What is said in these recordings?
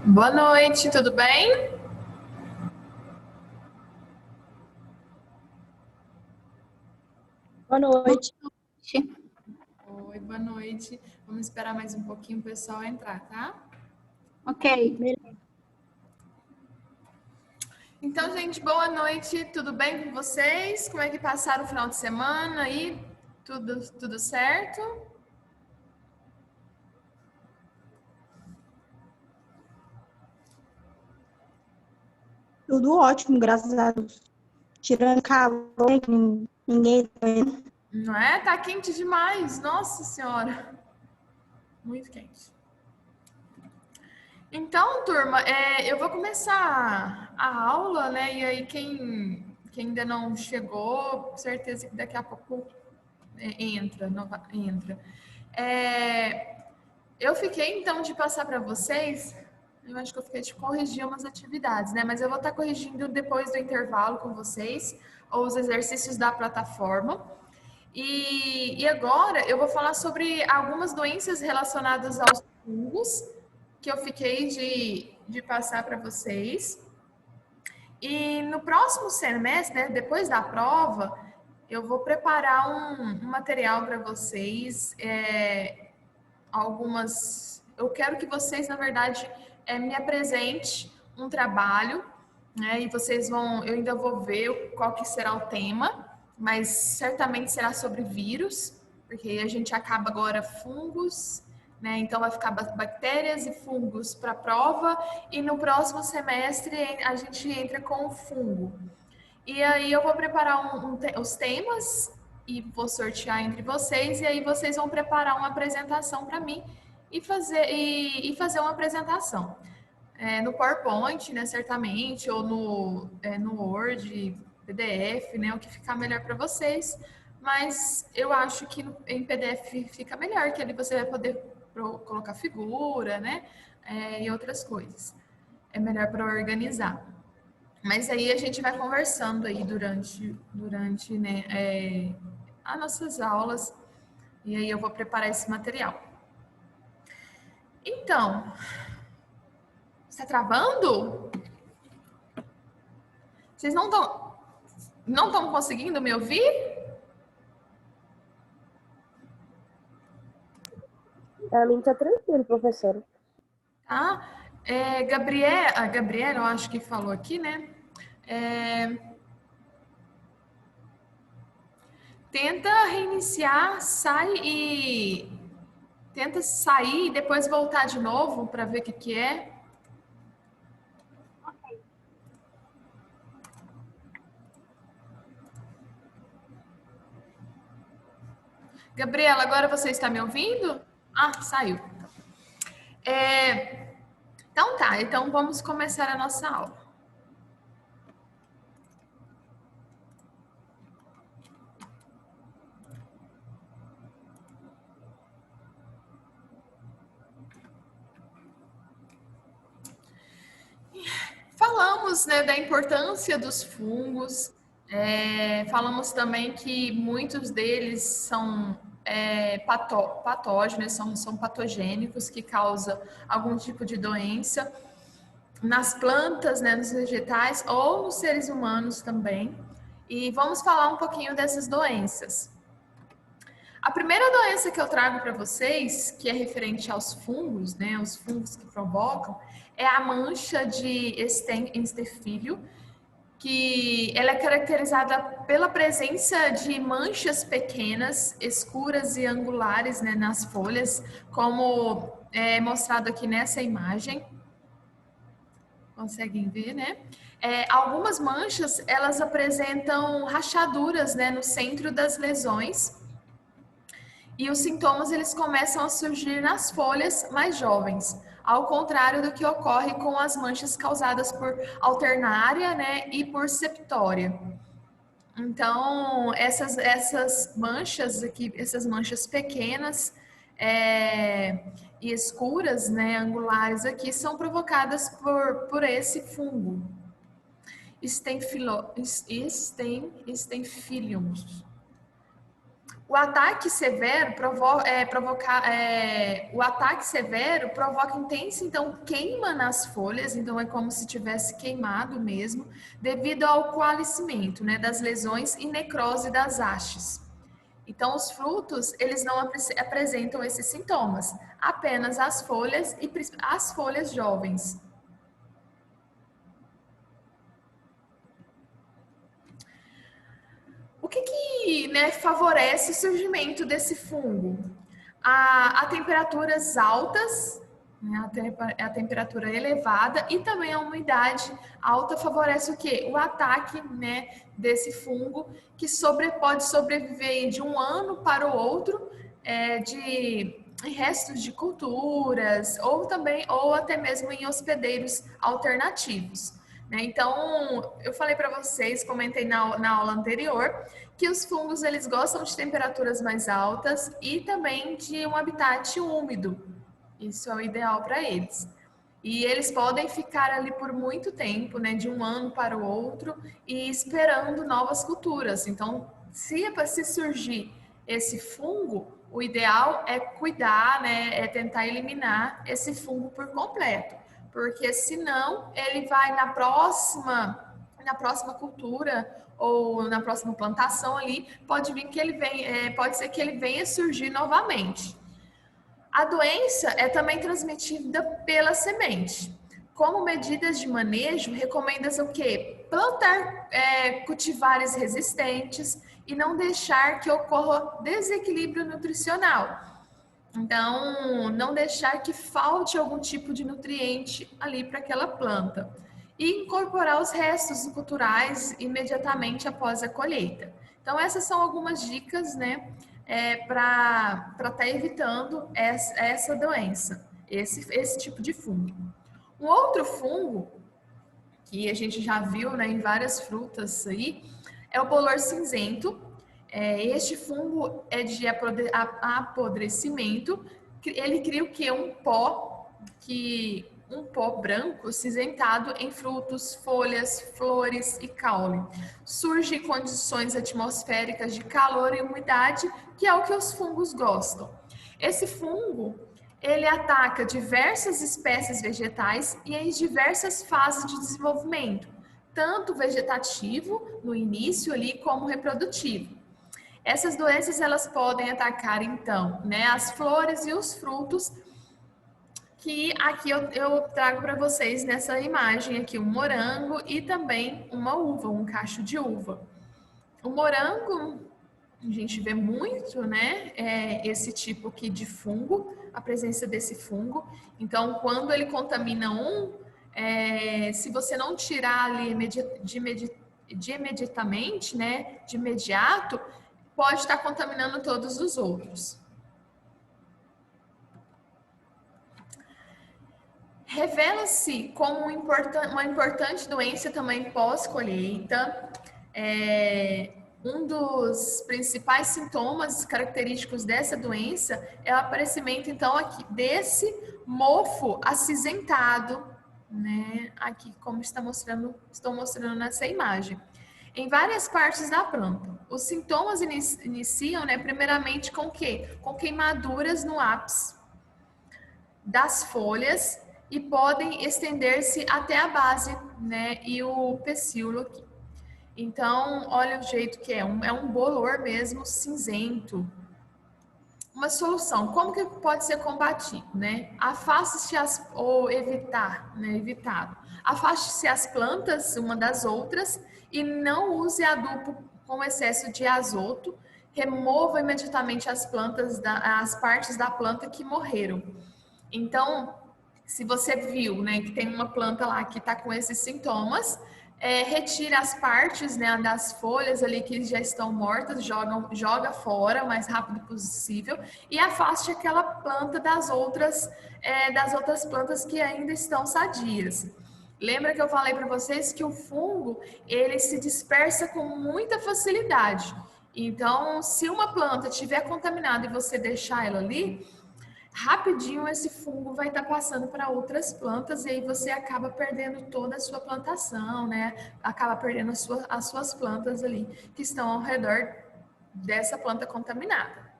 Boa noite, tudo bem? Boa noite. Oi, boa noite. Vamos esperar mais um pouquinho o pessoal entrar, tá? Ok. Então, gente, boa noite, tudo bem com vocês? Como é que passaram o final de semana aí? Tudo certo? Tudo ótimo, graças a Deus. Tirando calor, que ninguém tá vendo. Não é? Tá quente demais, nossa senhora. Muito quente. Então, turma, eu vou começar a aula, né? E aí, quem ainda não chegou, certeza que daqui a pouco entra. Eu fiquei, então, de passar para vocês, eu acho que eu fiquei de corrigir umas atividades, né? Mas eu vou estar corrigindo depois do intervalo com vocês, ou os exercícios da plataforma. E agora eu vou falar sobre algumas doenças relacionadas aos fungos, que eu fiquei de passar para vocês. E no próximo semestre, né, depois da prova, eu vou preparar um material para vocês, eu quero que vocês, na verdade, me apresente um trabalho, né? E eu ainda vou ver qual que será o tema, mas certamente será sobre vírus, porque a gente acaba agora fungos, né? Então vai ficar bactérias e fungos para a prova, e no próximo semestre a gente entra com o fungo. E aí eu vou preparar os temas e vou sortear entre vocês, e aí vocês vão preparar uma apresentação para mim e fazer uma apresentação. No PowerPoint, né, certamente, ou no Word, PDF, né, o que ficar melhor para vocês. Mas eu acho que em PDF fica melhor, que ali você vai poder colocar figura, né, e outras coisas. É melhor para organizar. Mas aí a gente vai conversando aí durante né, as nossas aulas, e aí eu vou preparar esse material. Então, está travando? Vocês não estão conseguindo me ouvir? Pra mim tá tranquilo, professora. Tá? A Gabriela, eu acho que falou aqui, né? Tenta reiniciar, tenta sair e depois voltar de novo para ver o que é. Gabriela, agora você está me ouvindo? Ah, saiu. Então tá, então vamos começar a nossa aula. Falamos, né, da importância dos fungos, falamos também que muitos deles são patógenos, são patogênicos, que causam algum tipo de doença nas plantas, né, nos vegetais ou nos seres humanos também. E vamos falar um pouquinho dessas doenças. A primeira doença que eu trago para vocês, que é referente aos fungos, né, os fungos que provocam, é a mancha de Estenfilho, que ela é caracterizada pela presença de manchas pequenas, escuras e angulares, né, nas folhas, como é mostrado aqui nessa imagem. Conseguem ver, né? Algumas manchas, elas apresentam rachaduras, né, no centro das lesões, e os sintomas eles começam a surgir nas folhas mais jovens, ao contrário do que ocorre com as manchas causadas por alternária, né, e por septória. Então, essas manchas aqui, essas manchas pequenas e escuras, né, angulares aqui, são provocadas por esse fungo, Stenphilium. O ataque severo provoca intensa, então, queima nas folhas, então é como se tivesse queimado mesmo, devido ao coalescimento, né, das lesões e necrose das hastes. Então, os frutos, eles não apresentam esses sintomas, apenas as folhas e as folhas jovens. O que né, favorece o surgimento desse fungo? A temperaturas altas, né, a temperatura elevada e também a umidade alta favorece o quê? O ataque, né, desse fungo que pode sobreviver de um ano para o outro de restos de culturas ou até mesmo em hospedeiros alternativos. Então, eu falei para vocês, comentei na aula anterior, que os fungos eles gostam de temperaturas mais altas e também de um habitat úmido. Isso é o ideal para eles. E eles podem ficar ali por muito tempo, né, de um ano para o outro, e esperando novas culturas. Então, se surgir esse fungo, o ideal é cuidar, né, é tentar eliminar esse fungo por completo. Porque senão ele vai na próxima cultura ou na próxima plantação ali, pode ser que ele venha surgir novamente. A doença é também transmitida pela semente. Como medidas de manejo, recomenda-se o quê? Plantar cultivares resistentes e não deixar que ocorra desequilíbrio nutricional. Então, não deixar que falte algum tipo de nutriente ali para aquela planta. E incorporar os restos culturais imediatamente após a colheita. Então, essas são algumas dicas, né, para estar evitando essa doença, esse tipo de fungo. Um outro fungo, que a gente já viu, né, em várias frutas aí, é o bolor cinzento. Este fungo é de apodrecimento. Ele cria o quê? Um pó branco cinzentado em frutos, folhas, flores e caule. Surge em condições atmosféricas de calor e umidade, que é o que os fungos gostam. Esse fungo, ele ataca diversas espécies vegetais e em diversas fases de desenvolvimento, tanto vegetativo, no início ali, como reprodutivo. Essas doenças, elas podem atacar, então, né, as flores e os frutos, que aqui eu trago para vocês nessa imagem aqui um morango e também uma uva, um cacho de uva. O morango, a gente vê muito, né, esse tipo aqui de fungo, a presença desse fungo. Então, quando ele contamina se você não tirar ali imediatamente, né, de imediato, pode estar contaminando todos os outros. Revela-se como uma importante doença também pós-colheita. Um dos principais sintomas característicos dessa doença é o aparecimento, então, aqui desse mofo acinzentado, né? Aqui, como estou mostrando nessa imagem. Em várias partes da planta. Os sintomas iniciam, né, primeiramente com o quê? Com queimaduras no ápice das folhas e podem estender-se até a base, né, e o pecíolo aqui. Então, olha o jeito que é um bolor mesmo cinzento. Uma solução, como que pode ser combatido, né? Afaste-se ou evitar, né? Evitado. Afaste-se as plantas uma das outras e não use adubo com excesso de azoto. Remova imediatamente as partes da planta que morreram. Então, se você viu, né, que tem uma planta lá que está com esses sintomas, retire as partes, né, das folhas ali que já estão mortas, joga fora o mais rápido possível e afaste aquela planta das outras plantas que ainda estão sadias. Lembra que eu falei para vocês que o fungo, ele se dispersa com muita facilidade. Então, se uma planta estiver contaminada e você deixar ela ali, rapidinho esse fungo vai estar passando para outras plantas e aí você acaba perdendo toda a sua plantação, né? Acaba perdendo as suas plantas ali que estão ao redor dessa planta contaminada.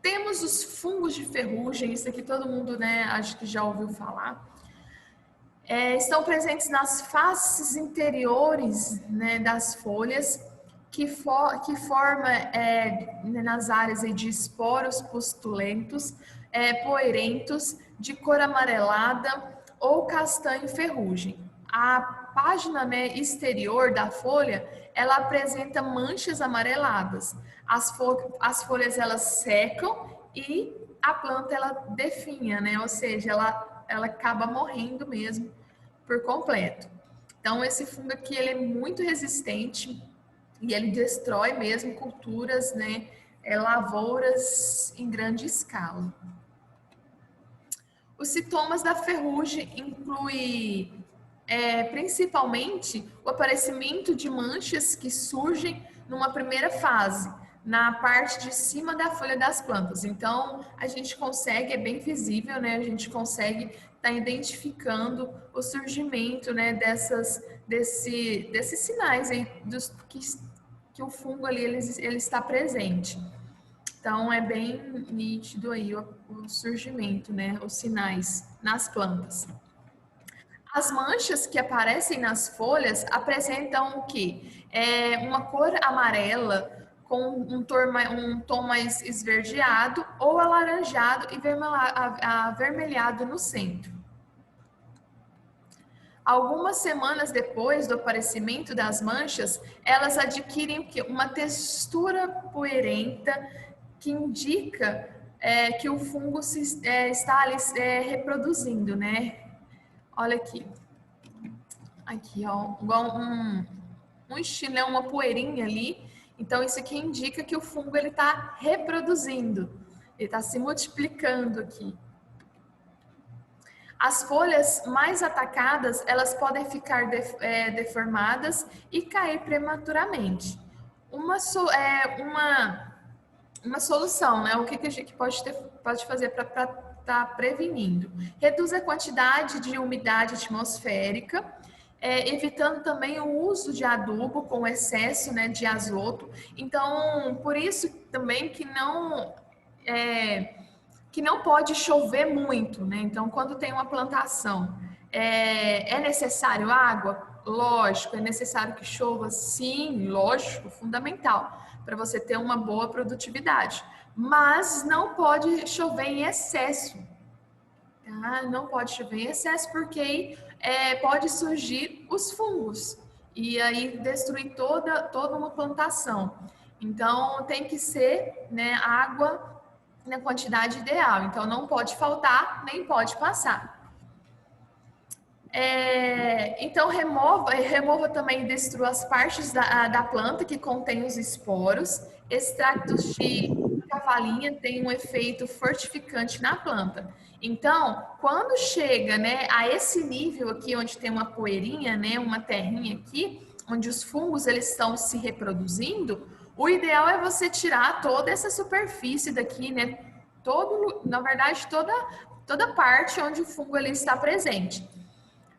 Temos os fungos de ferrugem, isso aqui todo mundo, né, acho que já ouviu falar. Estão presentes nas faces interiores, né, das folhas, que forma nas áreas aí de esporos pustulentos, poeirentos, de cor amarelada ou castanho ferrugem. A página, né, exterior da folha, ela apresenta manchas amareladas. As folhas elas secam e a planta ela definha, né? Ou seja, ela acaba morrendo mesmo por completo. Então esse fungo aqui ele é muito resistente e ele destrói mesmo culturas, né? Lavouras em grande escala. Os sintomas da ferrugem incluem principalmente o aparecimento de manchas que surgem numa primeira fase, na parte de cima da folha das plantas. Então, a gente consegue, é bem visível, né? A gente consegue estar identificando o surgimento, né, desses sinais aí que o fungo ali ele está presente. Então, é bem nítido aí o surgimento, né, os sinais nas plantas. As manchas que aparecem nas folhas apresentam o quê? Uma cor amarela com um tom mais esverdeado ou alaranjado e avermelhado no centro. Algumas semanas depois do aparecimento das manchas, elas adquirem o quê? Uma textura poeirenta que indica que o fungo está ali reproduzindo, né? Olha aqui. Aqui, ó, igual um estilo, né, uma poeirinha ali. Então, isso aqui indica que o fungo ele está reproduzindo, ele está se multiplicando aqui. As folhas mais atacadas, elas podem ficar deformadas e cair prematuramente. Uma solução, né? O que a gente pode fazer para estar prevenindo? Reduz a quantidade de umidade atmosférica, evitando também o uso de adubo com excesso, né, de azoto. Então, por isso também que não pode chover muito, né? Então, quando tem uma plantação, é necessário água? Lógico. É necessário que chova? Sim, lógico, fundamental, para você ter uma boa produtividade. Mas não pode chover em excesso, tá? Não pode chover em excesso, porque pode surgir os fungos e aí destruir toda uma plantação. Então, tem que ser, né, água na quantidade ideal. Então, não pode faltar, nem pode passar. Então, remova também e destrua as partes da planta que contém os esporos. Extratos de cavalinha têm um efeito fortificante na planta. Então, quando chega, né, a esse nível aqui, onde tem uma poeirinha, né, uma terrinha aqui, onde os fungos eles estão se reproduzindo, o ideal é você tirar toda essa superfície daqui, né, na verdade, toda parte onde o fungo ele está presente.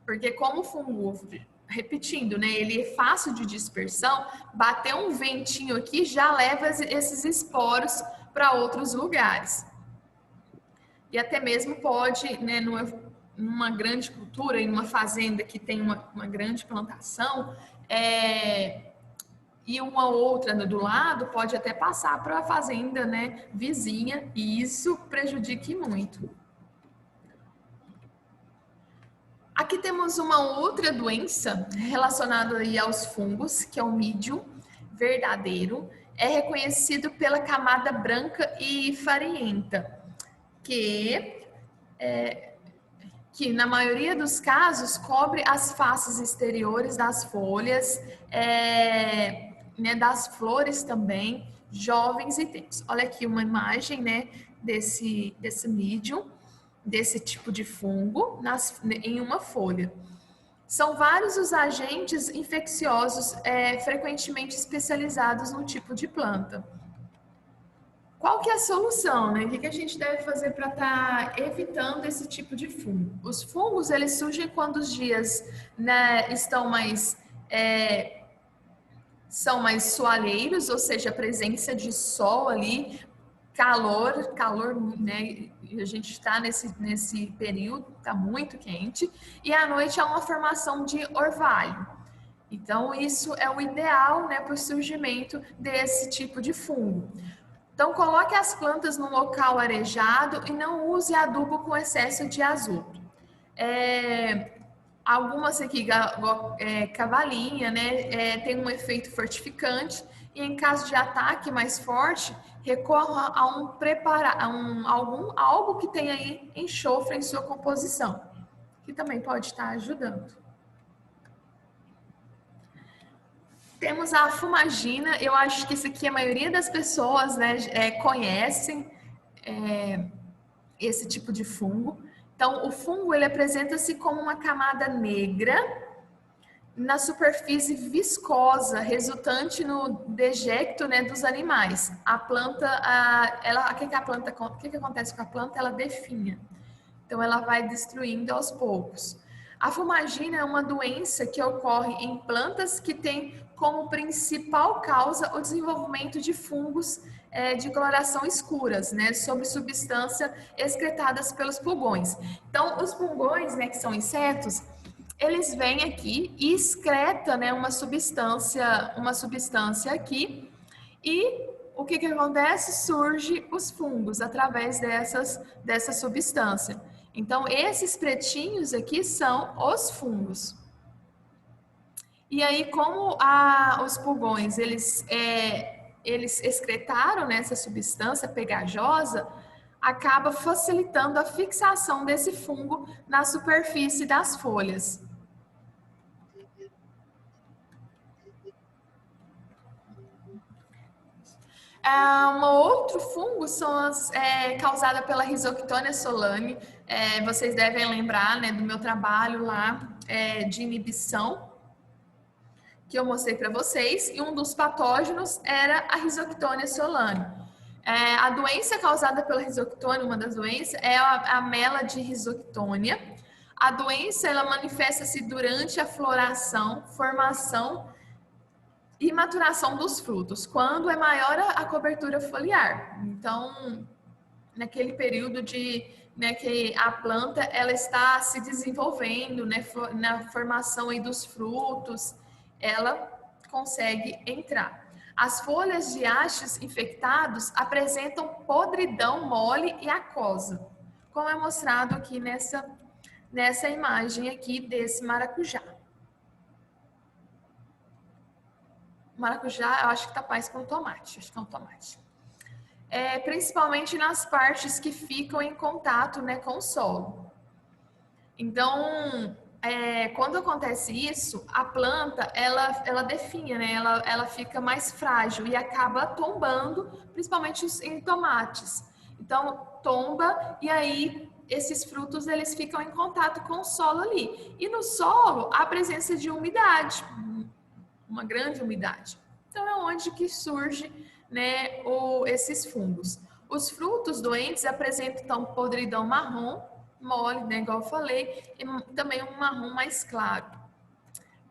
Porque como o fungo, repetindo, né, ele é fácil de dispersão, bater um ventinho aqui já leva esses esporos para outros lugares. E até mesmo pode, né, numa grande cultura, em uma fazenda que tem uma grande plantação, e uma outra do lado pode até passar para a fazenda, né, vizinha, e isso prejudique muito. Aqui temos uma outra doença relacionada aí aos fungos, que é o mídio verdadeiro. É reconhecido pela camada branca e farinhenta, que na maioria dos casos cobre as faces exteriores das folhas, né, das flores também, jovens e tenros. Olha aqui uma imagem, né, desse mídio, desse tipo de fungo em uma folha. São vários os agentes infecciosos frequentemente especializados no tipo de planta. Qual que é a solução, né? O que a gente deve fazer para estar evitando esse tipo de fungo? Os fungos, eles surgem quando os dias, né, estão mais são mais soalheiros, ou seja, a presença de sol ali, calor, né? A gente está nesse período, está muito quente, e à noite há uma formação de orvalho. Então, isso é o ideal, né, para o surgimento desse tipo de fungo. Então, coloque as plantas num local arejado e não use adubo com excesso de azoto. Algumas aqui, cavalinha, né, tem um efeito fortificante e em caso de ataque mais forte, recorra a algo que tenha aí enxofre em sua composição, que também pode estar ajudando. Temos a fumagina, eu acho que isso aqui a maioria das pessoas, né, conhecem esse tipo de fungo. Então, o fungo ele apresenta-se como uma camada negra na superfície viscosa, resultante no dejecto, né, dos animais. A planta, o que acontece com a planta? Ela definha. Então, ela vai destruindo aos poucos. A fumagina é uma doença que ocorre em plantas que tem como principal causa o desenvolvimento de fungos de coloração escuras, né, sobre substância excretadas pelos pulgões. Então, os pulgões, né, que são insetos, eles vêm aqui e excretam, né, uma substância aqui e o que acontece? Surge os fungos através dessa substância. Então, esses pretinhos aqui são os fungos. E aí, como os pulgões, eles excretaram, né, essa substância pegajosa, acaba facilitando a fixação desse fungo na superfície das folhas. Um outro fungo causada pela Rhizoctonia solani. Vocês devem lembrar, né, do meu trabalho lá de inibição que eu mostrei para vocês, e um dos patógenos era a Rhizoctonia solani. A doença causada pela Rhizoctonia, uma das doenças, é a mela de Rhizoctonia. A doença ela manifesta-se durante a floração, formação e maturação dos frutos, quando é maior a cobertura foliar. Então, naquele período né, que a planta ela está se desenvolvendo, né, na formação aí dos frutos, ela consegue entrar. As folhas de hastes infectados apresentam podridão mole e aquosa, como é mostrado aqui nessa imagem aqui desse maracujá. Maracujá, eu acho que tá mais com tomate. Acho que é um tomate. Principalmente nas partes que ficam em contato, né, com o solo. Então, quando acontece isso, a planta, ela definha, né, ela fica mais frágil e acaba tombando, principalmente em tomates. Então, tomba e aí esses frutos, eles ficam em contato com o solo ali. E no solo, há presença de umidade, uma grande umidade. Então, é onde que surge, né, esses fungos. Os frutos doentes apresentam podridão marrom, mole, né, igual eu falei, e também um marrom mais claro.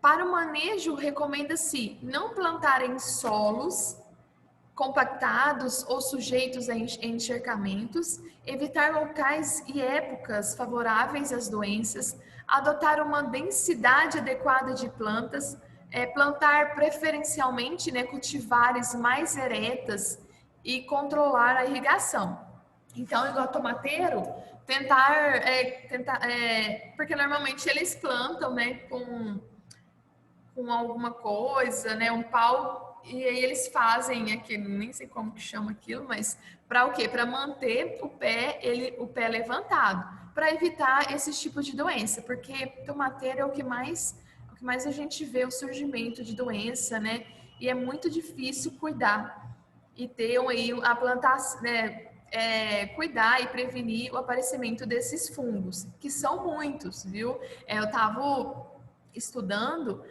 Para o manejo, recomenda-se não plantar em solos compactados ou sujeitos a encharcamentos, evitar locais e épocas favoráveis às doenças, adotar uma densidade adequada de plantas, plantar preferencialmente, né, cultivares mais eretas e controlar a irrigação. Então, igual tomateiro, tentar porque normalmente eles plantam, né, com alguma coisa, né, um pau, e aí eles fazem aquilo, nem sei como que chama aquilo, mas para o quê? Para manter o pé levantado, para evitar esses tipos de doença, porque tomateiro é o que mais a gente vê o surgimento de doença, né? E é muito difícil cuidar e ter aí a plantação, né? Cuidar e prevenir o aparecimento desses fungos, que são muitos, viu? Eu estava estudando,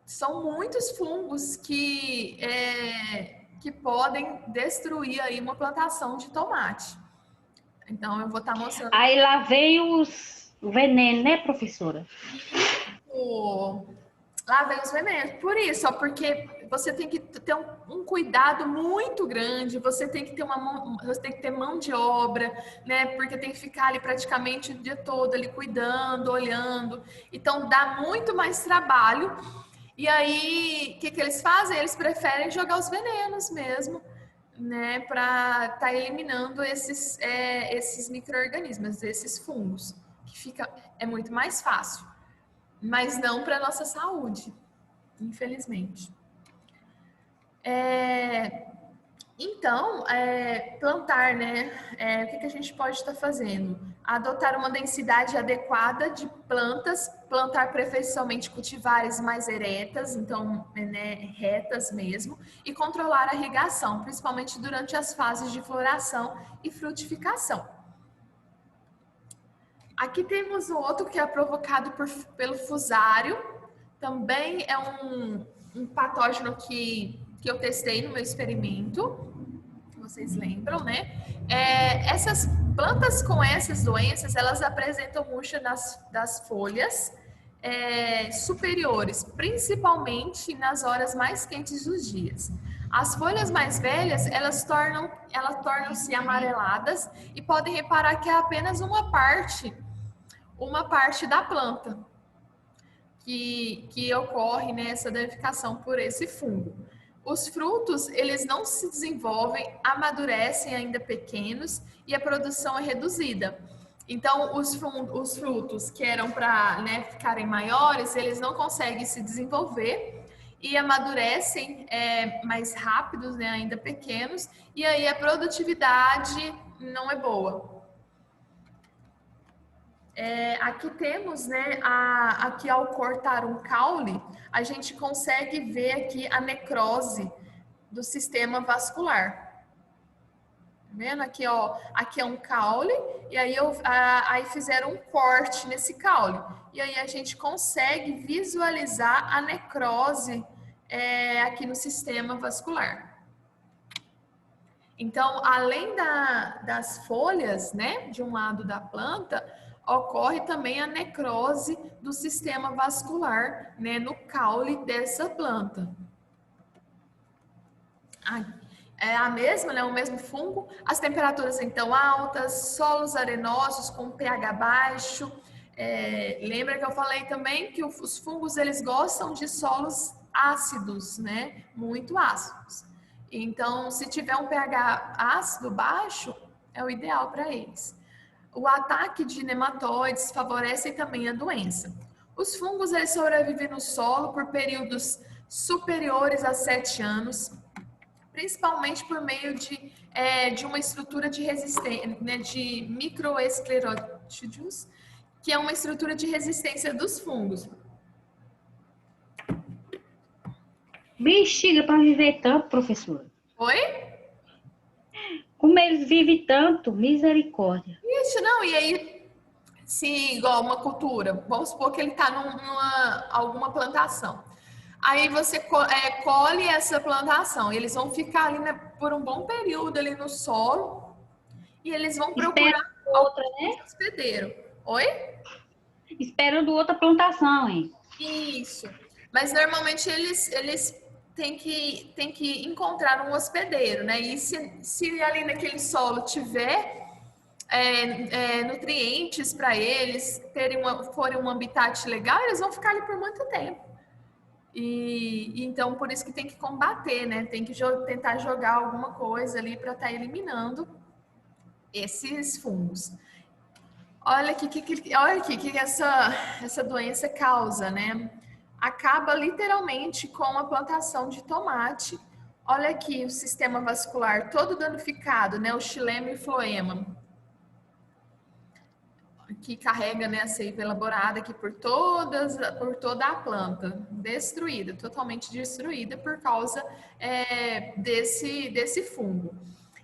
são muitos fungos que podem destruir aí uma plantação de tomate. Então, eu vou estar mostrando. Aí lá vem o veneno, né, professora? Lá vem os venenos. Por isso, ó, porque você tem que ter um cuidado muito grande, você tem que ter você tem que ter mão de obra, né? Porque tem que ficar ali praticamente o dia todo ali cuidando, olhando. Então dá muito mais trabalho. E aí, o que que eles fazem? Eles preferem jogar os venenos mesmo, né? Para estar eliminando esses micro-organismos, esses fungos, que é muito mais fácil. Mas não para nossa saúde, infelizmente. Então, plantar, né? O que a gente pode estar fazendo? Adotar uma densidade adequada de plantas, plantar preferencialmente cultivares mais eretas, então, né, retas mesmo, e controlar a irrigação, principalmente durante as fases de floração e frutificação. Aqui temos o outro que é provocado pelo fusário. Também é um patógeno que eu testei no meu experimento. Vocês lembram, né? Essas plantas com essas doenças, elas apresentam murcha das folhas superiores, principalmente nas horas mais quentes dos dias. As folhas mais velhas, elas tornam-se amareladas e podem reparar que é apenas uma parte da planta que ocorre nessa danificação por esse fungo. Os frutos, eles não se desenvolvem, amadurecem ainda pequenos e a produção é reduzida. Então, os frutos que eram para, né, ficarem maiores, eles não conseguem se desenvolver e amadurecem mais rápidos, né, ainda pequenos, e aí a produtividade não é boa. Aqui temos, né, aqui ao cortar um caule, a gente consegue ver aqui a necrose do sistema vascular. Tá vendo? Aqui, ó, aqui é um caule, e aí, aí fizeram um corte nesse caule. E aí a gente consegue visualizar a necrose aqui no sistema vascular. Então, além das folhas, né, de um lado da planta, ocorre também a necrose do sistema vascular, né, no caule dessa planta. É a mesma, né, o mesmo fungo. As temperaturas então altas, solos arenosos com pH baixo. Lembra que eu falei também que os fungos eles gostam de solos ácidos, né, muito ácidos. Então, se tiver um pH ácido baixo, é o ideal para eles. O ataque de nematóides favorece também a doença. Os fungos eles sobrevivem no solo por períodos superiores a 7 anos, principalmente por meio de uma estrutura de resistência, né, de microesclerótidos, que é uma estrutura de resistência dos fungos. Bexiga para viver tanto, professora. Oi? Como eles vivem tanto, misericórdia. Isso, não, e aí, se igual uma cultura, vamos supor que ele está alguma plantação. Aí você colhe essa plantação, e eles vão ficar ali, né, por um bom período ali no solo, e eles vão procurar outra, né? hospedeiro. Oi? Esperando outra plantação, hein? Isso. Mas normalmente eles têm que encontrar um hospedeiro, né? E se ali naquele solo tiver nutrientes para eles forem um habitat legal, eles vão ficar ali por muito tempo. E então por isso que tem que combater, né? Tem que tentar jogar alguma coisa ali para estar eliminando esses fungos. Olha aqui que essa doença causa, né? Acaba literalmente com a plantação de tomate. Olha aqui o sistema vascular todo danificado, né? O xilema e floema, que carrega, né, a seiva elaborada aqui por toda a planta, destruída, totalmente destruída por causa desse fungo.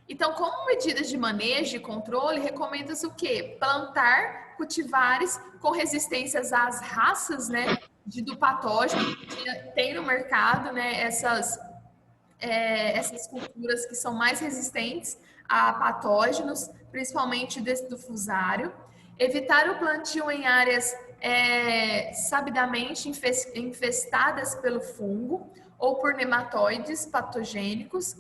Então, como medidas de manejo e controle, recomenda-se o quê? Plantar cultivares com resistências às raças, né, do patógeno que tem no mercado, né, essas culturas que são mais resistentes a patógenos, principalmente do fusário. Evitar o plantio em áreas sabidamente infestadas pelo fungo ou por nematóides patogênicos,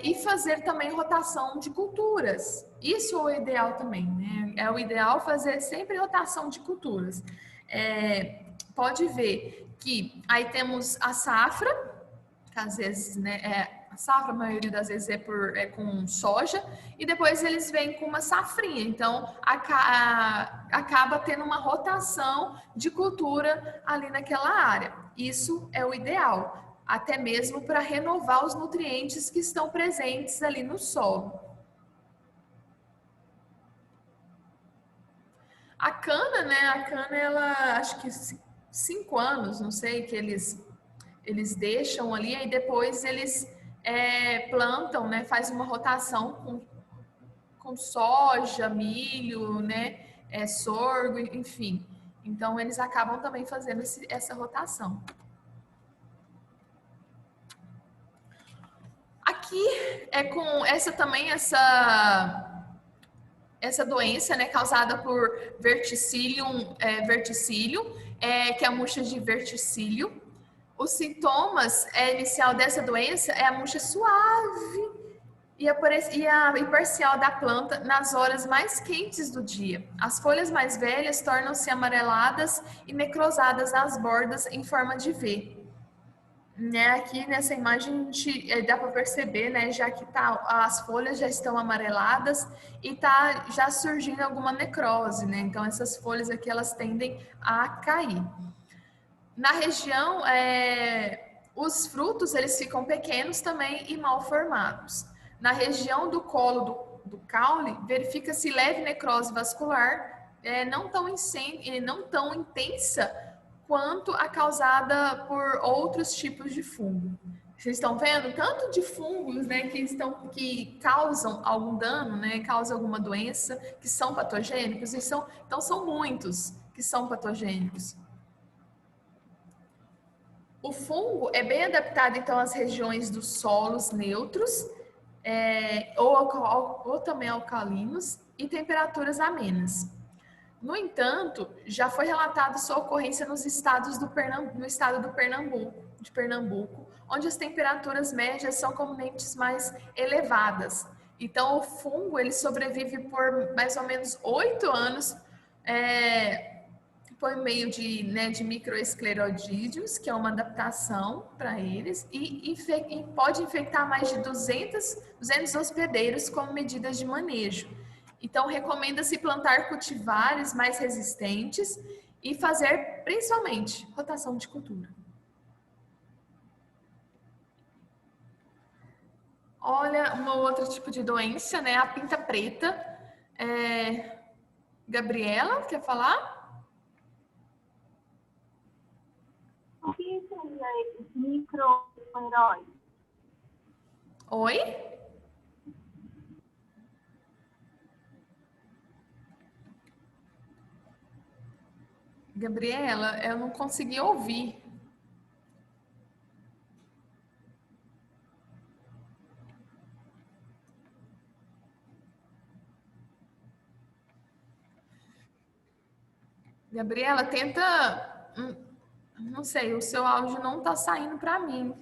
e fazer também rotação de culturas. Isso é o ideal também, né? É o ideal fazer sempre rotação de culturas. Pode ver que aí temos a safra, que às vezes, né, a safra, a maioria das vezes é com soja, e depois eles vêm com uma safrinha. Então, acaba tendo uma rotação de cultura ali naquela área. Isso é o ideal, até mesmo para renovar os nutrientes que estão presentes ali no solo. A cana, né? A cana, ela, acho que 5 anos, não sei, que eles deixam ali, e depois eles plantam, né? Faz uma rotação com soja, milho, né? Sorgo, enfim. Então, eles acabam também fazendo essa rotação. Aqui é com essa também, essa doença, né, causada por verticílio, que é a murcha de verticílio. Os sintomas inicial dessa doença é a murcha suave e parcial da planta nas horas mais quentes do dia. As folhas mais velhas tornam-se amareladas e necrosadas às bordas em forma de V. Né, aqui nessa imagem dá para perceber, né, já que as folhas já estão amareladas e tá já surgindo alguma necrose, né? Então essas folhas aqui elas tendem a cair. Na região, os frutos eles ficam pequenos também e mal formados. Na região do colo do caule, verifica-se leve necrose vascular, não tão intensa quanto a causada por outros tipos de fungo. Vocês estão vendo tanto de fungos, né, que causam algum dano, né, causam alguma doença, que são patogênicos, então são muitos que são patogênicos. O fungo é bem adaptado, então, às regiões dos solos neutros, ou também alcalinos, e temperaturas amenas. No entanto, já foi relatada sua ocorrência no estado do Pernambuco, onde as temperaturas médias são comumente mais elevadas. Então, o fungo ele sobrevive por mais ou menos 8 anos, por meio de microesclerodídeos, que é uma adaptação para eles, e pode infectar mais de 200 hospedeiros como medidas de manejo. Então, recomenda-se plantar cultivares mais resistentes e fazer, principalmente, rotação de cultura. Olha, um outro tipo de doença, né? A pinta preta. Gabriela, quer falar? O que seria esses microescleróides? Oi? Gabriela, eu não consegui ouvir. Gabriela, tenta... Não sei, o seu áudio não está saindo para mim.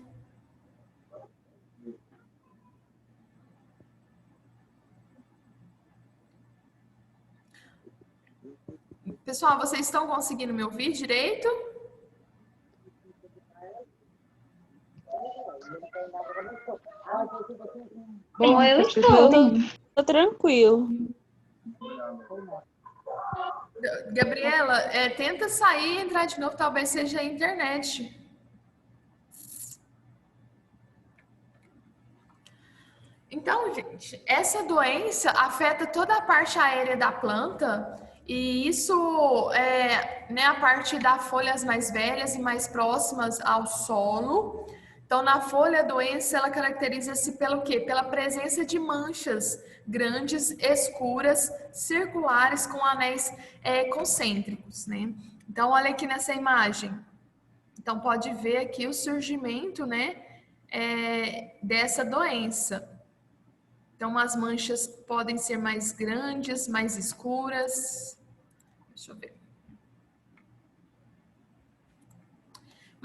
Pessoal, vocês estão conseguindo me ouvir direito? Bom, eu estou. Tô tranquilo. Gabriela, tenta sair e entrar de novo, talvez seja a internet. Então, gente, essa doença afeta toda a parte aérea da planta e isso né, a parte das folhas mais velhas e mais próximas ao solo. Então, na folha, a doença ela caracteriza-se pelo quê? Pela presença de manchas grandes, escuras, circulares com anéis concêntricos, né? Então, olha aqui nessa imagem. Então, pode ver aqui o surgimento, né, dessa doença. Então, as manchas podem ser mais grandes, mais escuras. Deixa eu ver.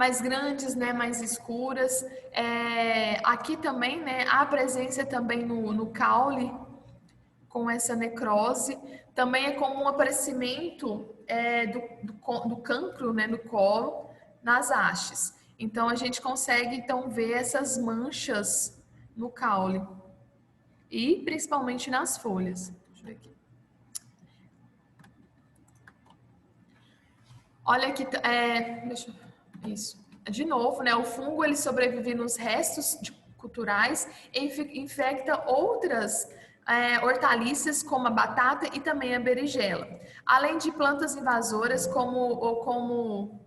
mais grandes, né, mais escuras. Aqui também, né, há presença também no caule com essa necrose. Também é comum o aparecimento do cancro, né, no colo, nas hastes. Então, a gente consegue, então, ver essas manchas no caule. E, principalmente, nas folhas. Deixa eu ver aqui. Olha aqui, isso. De novo, né, o fungo, ele sobrevive nos restos culturais e infecta outras hortaliças, como a batata e também a berinjela. Além de plantas invasoras, como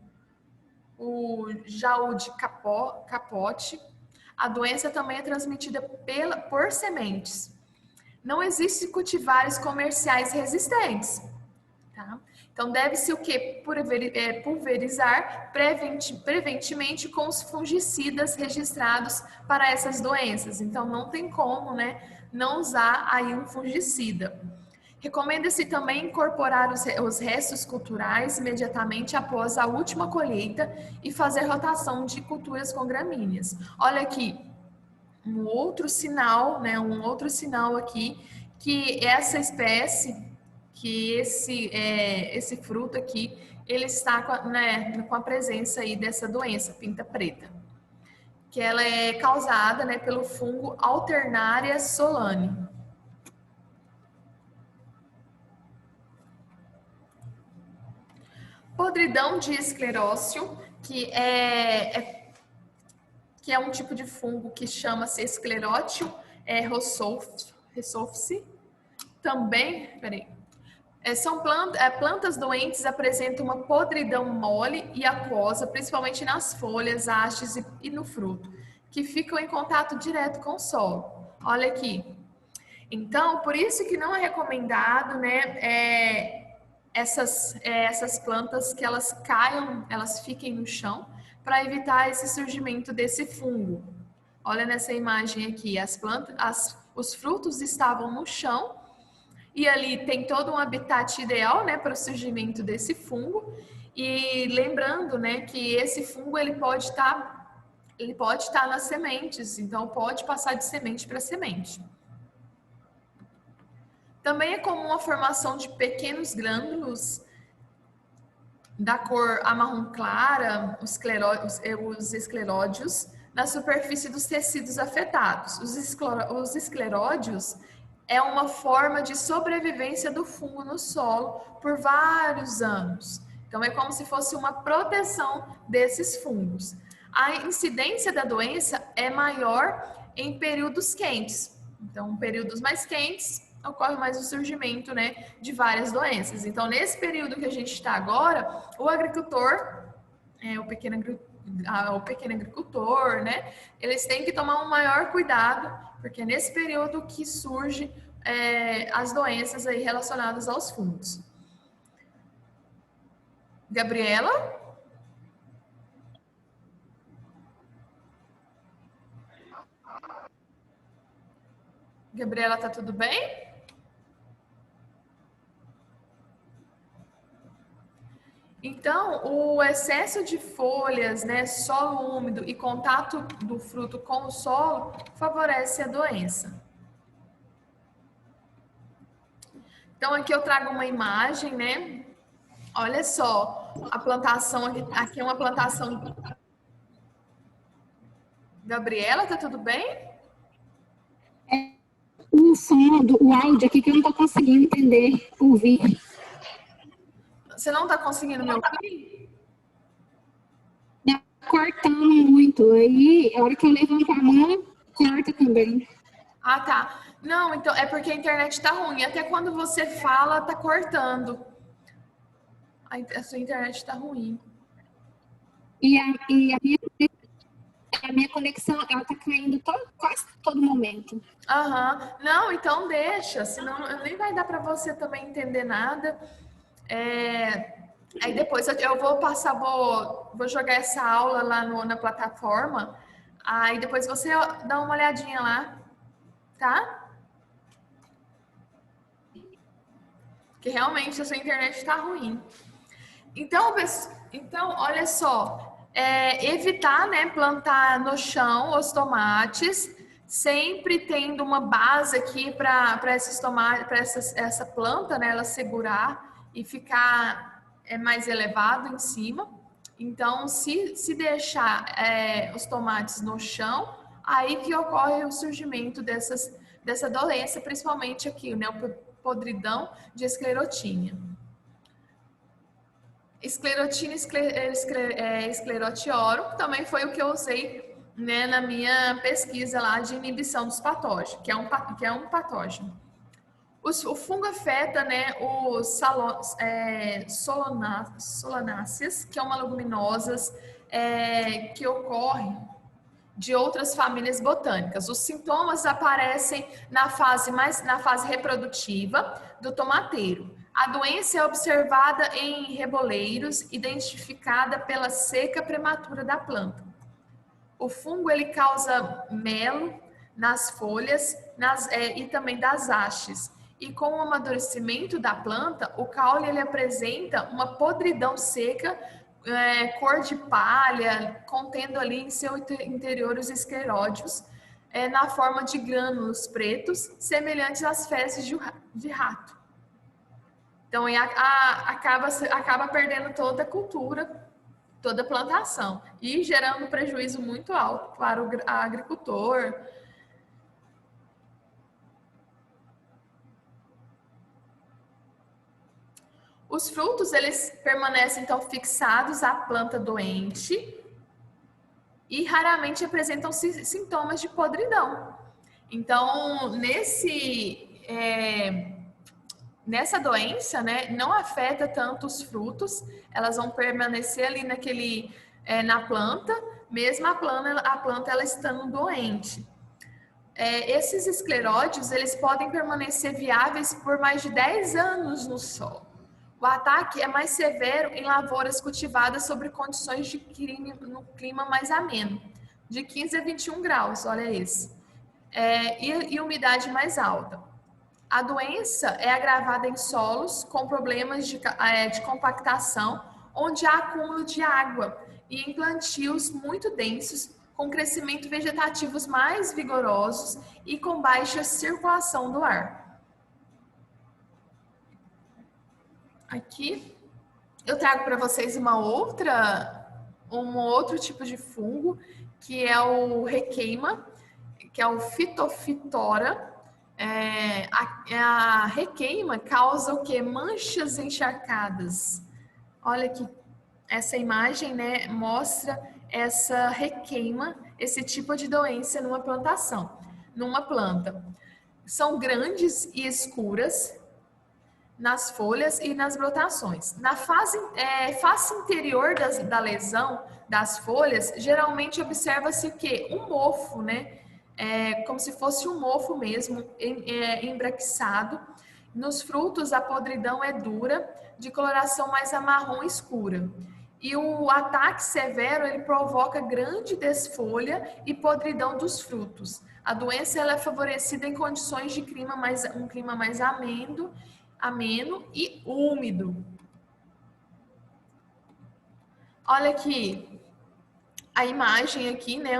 o jaú de capote, a doença também é transmitida por sementes. Não existem cultivares comerciais resistentes, tá? Então, deve-se o quê? Pulverizar preventivamente com os fungicidas registrados para essas doenças. Então, não tem como, né, não usar aí um fungicida. Recomenda-se também incorporar os restos culturais imediatamente após a última colheita e fazer rotação de culturas com gramíneas. Olha aqui, um outro sinal, né, aqui, que essa espécie, que esse fruto aqui, ele está com a presença aí dessa doença, pinta preta, que ela é causada, né, pelo fungo Alternaria solani. Podridão de esclerócio, que é um tipo de fungo que chama-se Sclerotium resolve-se. Também, são plantas doentes apresentam uma podridão mole e aquosa, principalmente nas folhas, hastes e no fruto, que ficam em contato direto com o solo. Olha aqui. Então, por isso que não é recomendado, né, essas plantas que elas caiam, elas fiquem no chão, para evitar esse surgimento desse fungo. Olha nessa imagem aqui, os frutos estavam no chão e ali tem todo um habitat ideal, né, para o surgimento desse fungo. E lembrando, né, que esse fungo ele pode estar nas sementes, então pode passar de semente para semente. Também é comum a formação de pequenos grânulos da cor amarrom clara, os escleródios, na superfície dos tecidos afetados. Os escleródios é uma forma de sobrevivência do fungo no solo por vários anos. Então, é como se fosse uma proteção desses fungos. A incidência da doença é maior em períodos quentes. Então, períodos mais quentes, ocorre mais o surgimento, né, de várias doenças. Então, nesse período que a gente está agora, o agricultor, o pequeno agricultor, né, eles têm que tomar um maior cuidado, porque é nesse período que surgem as doenças aí relacionadas aos fungos. Gabriela? Gabriela, tá tudo bem? Então, o excesso de folhas, né, solo úmido e contato do fruto com o solo favorece a doença. Então, aqui eu trago uma imagem, né? Olha só, a plantação aqui é uma plantação. Gabriela, tá tudo bem? O som, o áudio aqui que eu não tô conseguindo entender, ouvir. Você não tá conseguindo me ouvir? Cortando muito. Aí, a hora que eu levanto a mão, corta também. Ah, tá. Não, então é porque a internet tá ruim. Até quando você fala, tá cortando. A sua internet tá ruim. E a minha conexão, ela tá caindo quase todo momento. Aham. Não, então deixa. Senão nem vai dar para você também entender nada. Aí depois eu vou jogar essa aula lá na plataforma. Aí depois você dá uma olhadinha lá, tá? Porque realmente a sua internet está ruim. Então, olha só, Evitar, né, plantar no chão os tomates, sempre tendo uma base aqui para esses tomates, para essa planta, né, ela segurar e ficar mais elevado em cima. Então, se deixar os tomates no chão, aí que ocorre o surgimento dessa doença, principalmente aqui, né, o podridão de esclerotínia. Esclerotina esclerotioro também foi o que eu usei, né, na minha pesquisa lá de inibição dos patógenos, que é um patógeno. O fungo afeta, né, os solanáceas, que é uma leguminosas que ocorre de outras famílias botânicas. Os sintomas aparecem na fase reprodutiva do tomateiro. A doença é observada em reboleiros, identificada pela seca prematura da planta. O fungo ele causa melo nas folhas e também das hastes. E com o amadurecimento da planta, o caule ele apresenta uma podridão seca, cor de palha, contendo ali em seu interior os escleródios, na forma de grânulos pretos, semelhantes às fezes de rato. Então, acaba perdendo toda a cultura, toda a plantação e gerando um prejuízo muito alto para o agricultor. Os frutos, eles permanecem, então, fixados à planta doente e raramente apresentam sintomas de podridão. Então, nessa doença, né, não afeta tanto os frutos, elas vão permanecer ali na planta, mesmo a planta ela estando doente. Esses escleródios, eles podem permanecer viáveis por mais de 10 anos no solo. O ataque é mais severo em lavouras cultivadas sob condições no clima mais ameno, de 15 a 21 graus, olha esse, e umidade mais alta. A doença é agravada em solos com problemas de compactação, onde há acúmulo de água, e em plantios muito densos, com crescimento vegetativos mais vigorosos e com baixa circulação do ar. Aqui eu trago para vocês um outro tipo de fungo, que é o requeima, que é o Phytophthora. A requeima causa o quê? Manchas encharcadas. Olha aqui, essa imagem, né, mostra essa requeima, esse tipo de doença numa planta. São grandes e escuras nas folhas e nas brotações. Na face interior da lesão das folhas, geralmente observa-se o quê? Um mofo, né? Como se fosse um mofo mesmo, embraquiçado. Nos frutos, a podridão é dura, de coloração mais marrom escura. E o ataque severo, ele provoca grande desfolha e podridão dos frutos. A doença ela é favorecida em condições de um clima mais ameno e úmido. Olha aqui a imagem aqui, né,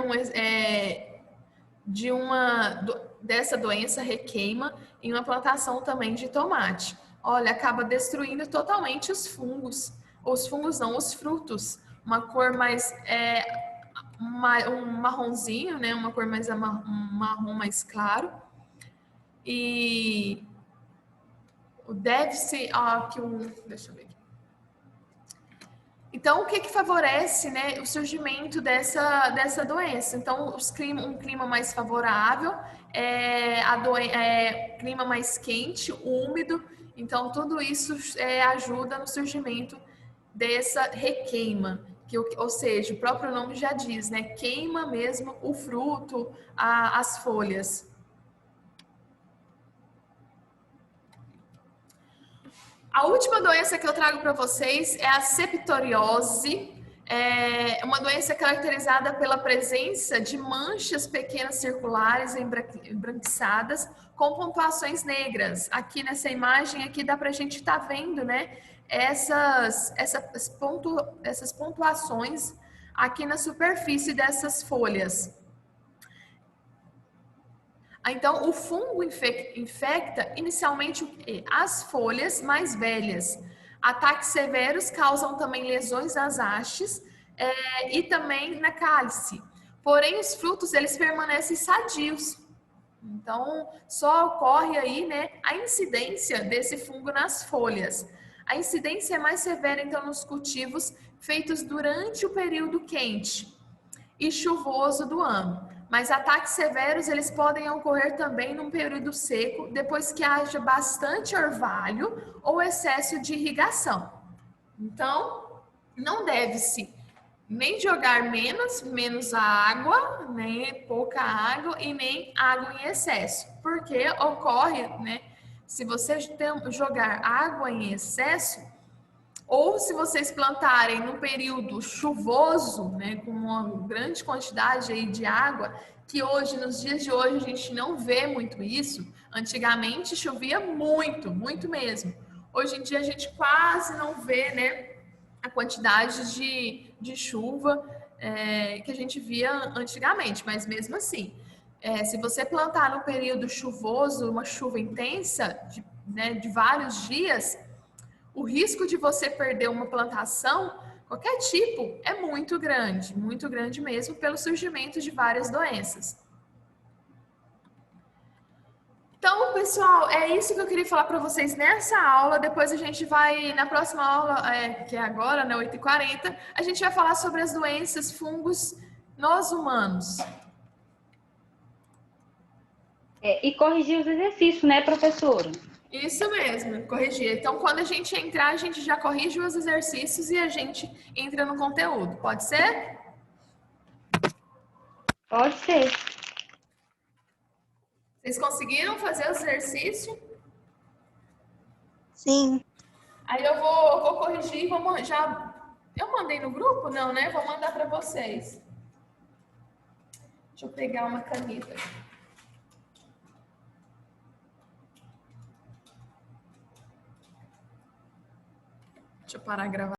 dessa doença requeima em uma plantação também de tomate. Olha, acaba destruindo totalmente os fungos. Os fungos não, os frutos. Uma cor mais um marronzinho, né, uma cor mais um marrom mais claro. E deve-se deixa eu ver aqui. Então, o que favorece, né, o surgimento dessa doença? Então, um clima mais favorável, clima mais quente, úmido. Então, tudo isso ajuda no surgimento dessa requeima, ou seja, o próprio nome já diz, né, queima mesmo o fruto, as folhas. A última doença que eu trago para vocês é a septoriose. É uma doença caracterizada pela presença de manchas pequenas circulares embranquiçadas com pontuações negras. Aqui nessa imagem aqui dá para a gente estar vendo, né, essas pontuações aqui na superfície dessas folhas. Então, o fungo infecta inicialmente as folhas mais velhas. Ataques severos causam também lesões nas hastes e também na cálice. Porém, os frutos eles permanecem sadios. Então, só ocorre aí, né, a incidência desse fungo nas folhas. A incidência é mais severa, então, nos cultivos feitos durante o período quente e chuvoso do ano. Mas ataques severos, eles podem ocorrer também num período seco, depois que haja bastante orvalho ou excesso de irrigação. Então, não deve-se nem jogar menos água, nem pouca água e nem água em excesso. Porque ocorre, né, se você jogar água em excesso, ou se vocês plantarem num período chuvoso, né, com uma grande quantidade aí de água, que hoje, nos dias de hoje, a gente não vê muito isso. Antigamente chovia muito, muito mesmo. Hoje em dia a gente quase não vê, né, a quantidade de chuva que a gente via antigamente, mas mesmo assim, se você plantar no período chuvoso, uma chuva intensa, de vários dias, o risco de você perder uma plantação, qualquer tipo, é muito grande mesmo, pelo surgimento de várias doenças. Então, pessoal, é isso que eu queria falar para vocês nessa aula. Depois a gente vai, na próxima aula, que é agora, né, 8h40, a gente vai falar sobre as doenças fungos nos humanos. E corrigir os exercícios, né, professora? Isso mesmo, corrigir. Então, quando a gente entrar, a gente já corrige os exercícios e a gente entra no conteúdo. Pode ser? Pode ser. Vocês conseguiram fazer o exercício? Sim. Aí eu vou corrigir, já. Eu mandei no grupo? Não, né? Vou mandar para vocês. Deixa eu pegar uma caneta. Deixa eu parar a gravação.